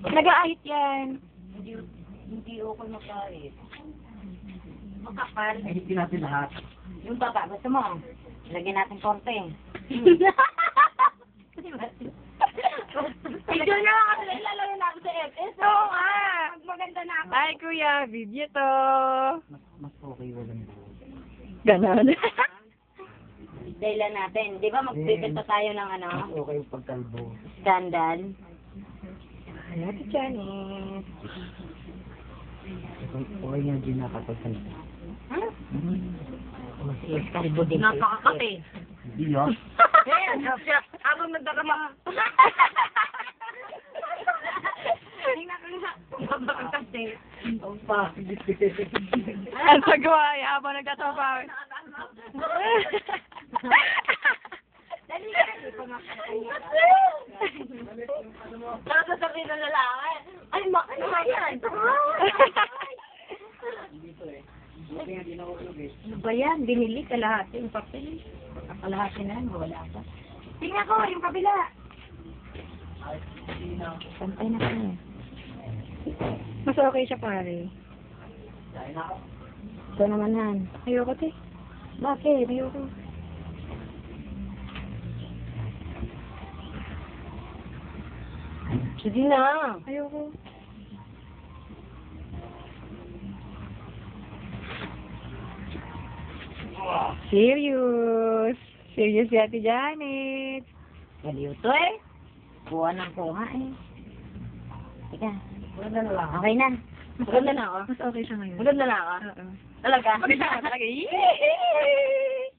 Nag-aahit yan. Hindi ako makain. Makapal. Ahitin natin lahat. Yung baba, gusto mo? Lagyan natin korte. Video na lang ako ilalaro na ako sa FS. Oo nga. Maganda na ako. Ay, kuya, video to. Mas okay walang buhok. Ganon. Dahilan natin. Di ba magpipinta tayo ng ano? Mas okay yung pagkalbo. Scandal. Ano ito, Janice? Okay nga din nakapagsalita. Huh? Mas kalbo din. Napakakate. Hindi yun. Habang nagdarama. Tingnan ko na. Habang kasi. Ang pakit. Ang sagwa, habang nagtatrabaho. Dali ka. Tapos sasabihin ng lalaki, ay, ano nga yan? Ano ba yan? Binili kalahati yung papel. Kalahati na, wala pa. Tingnan ko, yung kabila. Pantay na kanya. Mas okay siya, pare. Ito naman yan. Ayoko, te. Bakit? Ayoko. Sige na. Ayoko. Serious. Serious si Ate Janet. Galiw to eh. Kuha ng kuha eh. Teka. Maganda na lang. Okay na. Maganda na ako. Mas okay siya ngayon. Maganda na ako. Oo. Talaga? Maganda ka talaga. Yee!